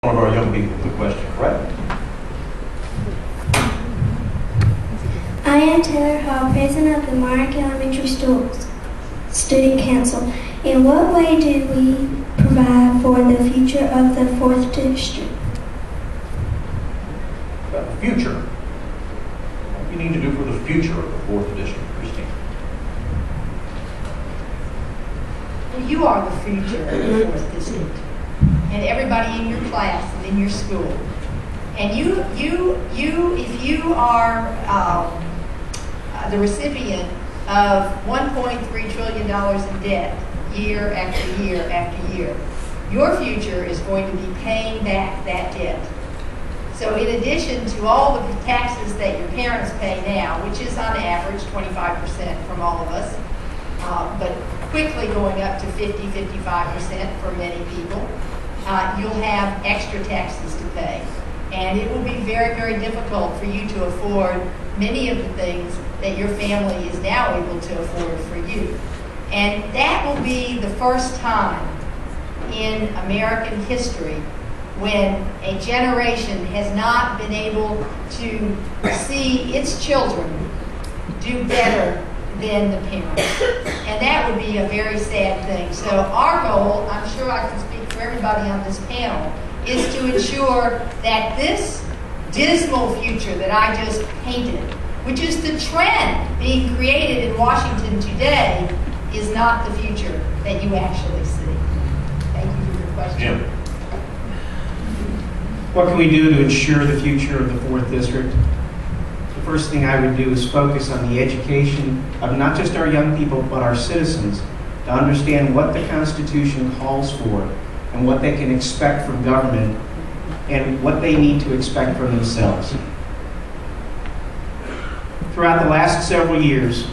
One of our young people with a question, correct? I am Taylor Hall, President of the Mark Elementary Student Council. In what way do we provide for the future of the 4th District? About the future. What do you need to do for the future of the 4th District, Christine? Well, you are the future of the 4th District. And everybody in your class and in your school. And if you are the recipient of $1.3 trillion in debt year after year after year, your future is going to be paying back that debt. So in addition to all the taxes that your parents pay now, which is on average 25% from all of us, but quickly going up to 50–55% for many people, you'll have extra taxes to pay. And it will be very, very difficult for you to afford many of the things that your family is now able to afford for you. And that will be the first time in American history when a generation has not been able to see its children do better than the parents. And that would be a very sad thing. So our goal, I'm sure I can speak for everybody on this panel, is to ensure that this dismal future that I just painted, which is the trend being created in Washington today, is not the future that you actually see. Thank you for your question. Jim. What can we do to ensure the future of the 4th District? The first thing I would do is focus on the education of not just our young people, but our citizens, to understand what the Constitution calls for and what they can expect from government and what they need to expect from themselves. Throughout the last several years,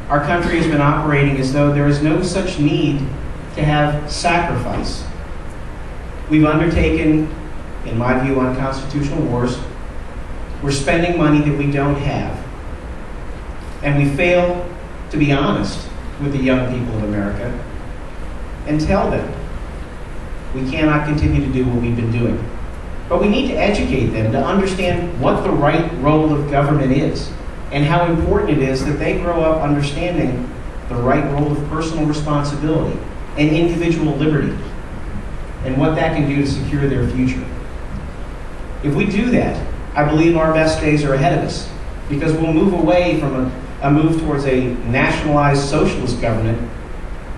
our country has been operating as though there is no such need to have sacrifice. We've undertaken, in my view, unconstitutional wars. We're spending money that we don't have. And we fail to be honest with the young people of America and tell them we cannot continue to do what we've been doing. But we need to educate them to understand what the right role of government is and how important it is that they grow up understanding the right role of personal responsibility and individual liberty and what that can do to secure their future. If we do that, I believe our best days are ahead of us, because we'll move away from a move towards a nationalized socialist government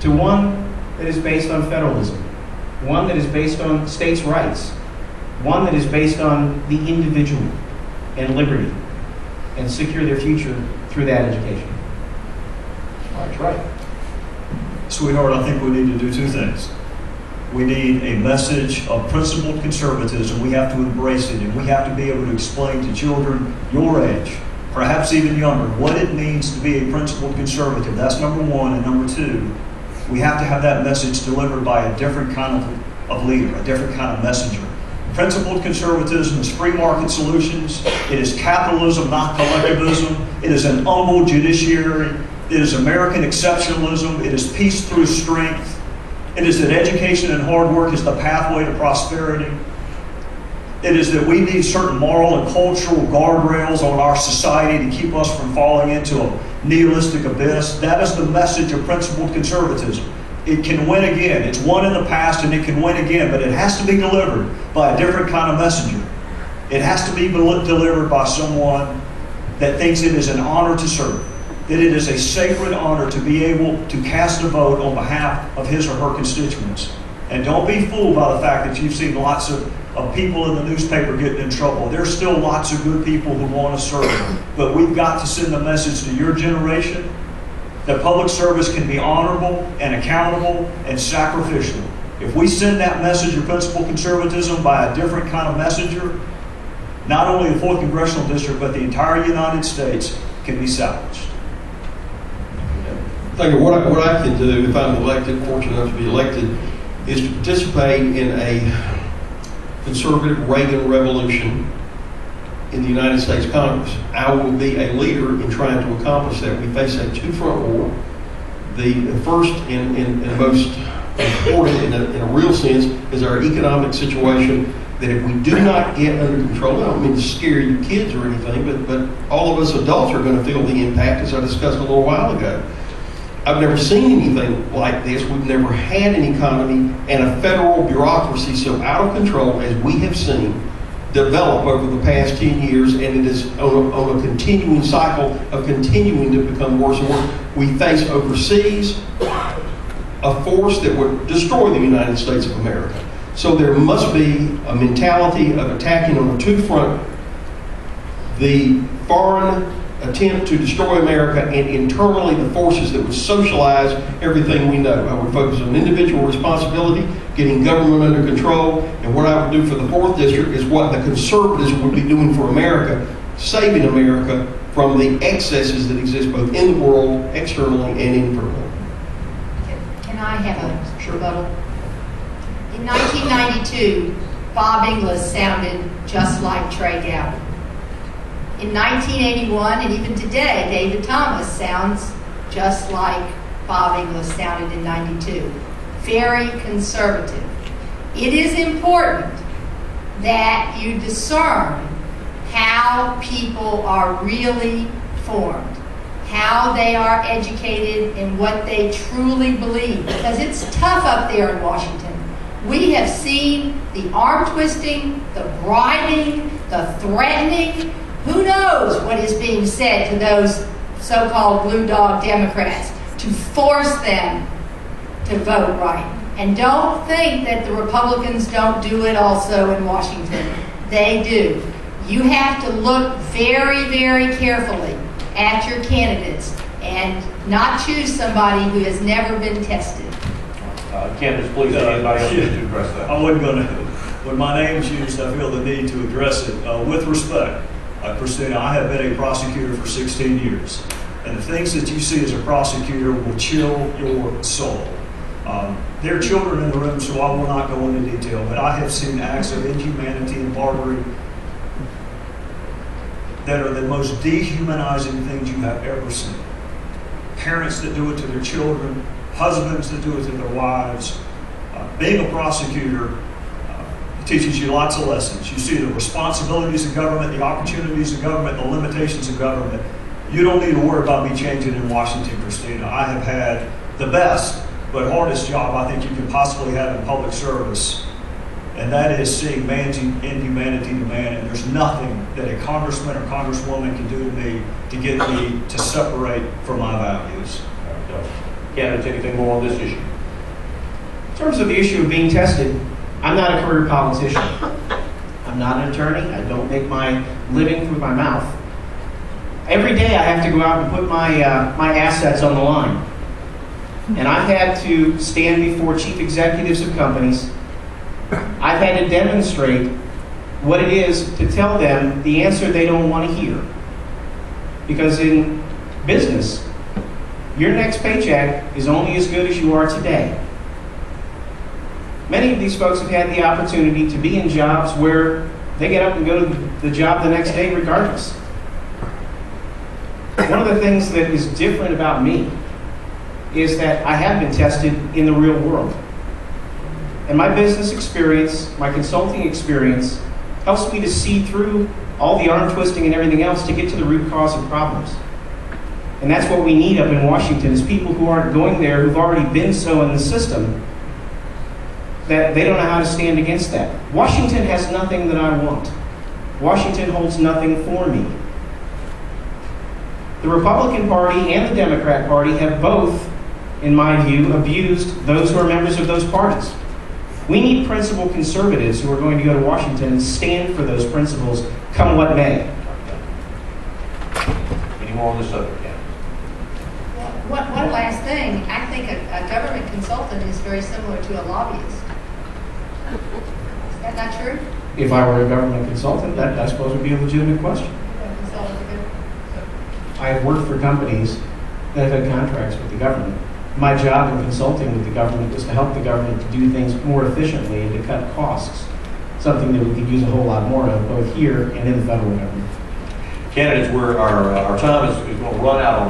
to one that is based on federalism, one that is based on states' rights, one that is based on the individual and liberty, and secure their future through that education. That's right. Sweetheart, I think we need to do two things. We need a message of principled conservatism. We have to embrace it, and we have to be able to explain to children your age, perhaps even younger, what it means to be a principled conservative. That's number one. And number two, we have to have that message delivered by a different kind of leader, a different kind of messenger. Principled conservatism is free market solutions. It is capitalism, not collectivism. It is an humble judiciary. It is American exceptionalism. It is peace through strength. It is that education and hard work is the pathway to prosperity. It is that we need certain moral and cultural guardrails on our society to keep us from falling into a nihilistic abyss. That is the message of principled conservatism. It can win again. It's won in the past and it can win again, but it has to be delivered by a different kind of messenger. It has to be delivered by someone that thinks it is an honor to serve, that it is a sacred honor to be able to cast a vote on behalf of his or her constituents. And don't be fooled by the fact that you've seen lots of people in the newspaper getting in trouble. There's still lots of good people who want to serve. But we've got to send a message to your generation that public service can be honorable and accountable and sacrificial. If we send that message of principled conservatism by a different kind of messenger, not only the 4th Congressional District, but the entire United States can be salvaged. I think what I can do, if I'm elected, fortunate enough to be elected, is to participate in a conservative Reagan revolution in the United States Congress. I will be a leader in trying to accomplish that. We face a two-front war. The first and most important in a real sense is our economic situation, that if we do not get under control, I don't mean to scare you kids or anything, but all of us adults are going to feel the impact, as I discussed a little while ago. I've never seen anything like this. We've never had an economy and a federal bureaucracy so out of control as we have seen develop over the past 10 years, and it is on a continuing cycle of continuing to become worse and worse. We face overseas a force that would destroy the United States of America. So there must be a mentality of attacking on a two-front: the foreign attempt to destroy America, and internally the forces that would socialize everything we know. I would focus on individual responsibility, getting government under control, and what I would do for the 4th District is what the conservatives would be doing for America, saving America from the excesses that exist both in the world, externally and internally. Can I have a rebuttal? In 1992, Bob Inglis sounded just like Trey Gowdy. In 1981, and even today, David Thomas sounds just like Bob Inglis sounded in 92. Very conservative. It is important that you discern how people are really formed, how they are educated, and what they truly believe, because it's tough up there in Washington. We have seen the arm twisting, the bribing, the threatening. Who knows what is being said to those so-called blue dog Democrats to force them to vote right. And don't think that the Republicans don't do it also in Washington. They do. You have to look very, very carefully at your candidates and not choose somebody who has never been tested. Candace, please, anybody else need to address that? I wasn't going to. When my name's used, I feel the need to address it. With respect, Christina, I have been a prosecutor for 16 years. And the things that you see as a prosecutor will chill your soul. There are children in the room, so I will not go into detail, but I have seen acts of inhumanity and barbarity that are the most dehumanizing things you have ever seen. Parents that do it to their children, husbands that do it to their wives. Being a prosecutor teaches you lots of lessons. You see the responsibilities of government, the opportunities of government, the limitations of government. You don't need to worry about me changing in Washington, Christina. I have had the best but hardest job I think you can possibly have in public service, and that is seeing man's inhumanity to man, and there's nothing that a congressman or congresswoman can do to me to get me to separate from my values. Candace, anything more on this issue? In terms of the issue of being tested, I'm not a career politician. I'm not an attorney. I don't make my living with my mouth. Every day I have to go out and put my assets on the line. And I've had to stand before chief executives of companies. I've had to demonstrate what it is to tell them the answer they don't want to hear. Because in business, your next paycheck is only as good as you are today. Many of these folks have had the opportunity to be in jobs where they get up and go to the job the next day regardless. One of the things that is different about me is that I have been tested in the real world. And my business experience, my consulting experience, helps me to see through all the arm twisting and everything else to get to the root cause of problems. And that's what we need up in Washington, is people who aren't going there, who've already been so in the system, that they don't know how to stand against that. Washington has nothing that I want. Washington holds nothing for me. The Republican Party and the Democrat Party have both, in my view, abused those who are members of those parties. We need principled conservatives who are going to go to Washington and stand for those principles, come what may. Any more on this subject? One last thing. I think a government consultant is very similar to a lobbyist. Is that not true? If I were a government consultant, that I suppose would be a legitimate question. I have worked for companies that have had contracts with the government. My job in consulting with the government was to help the government to do things more efficiently and to cut costs, something that we could use a whole lot more of, both here and in the federal government. Candidates, our time is going to run out on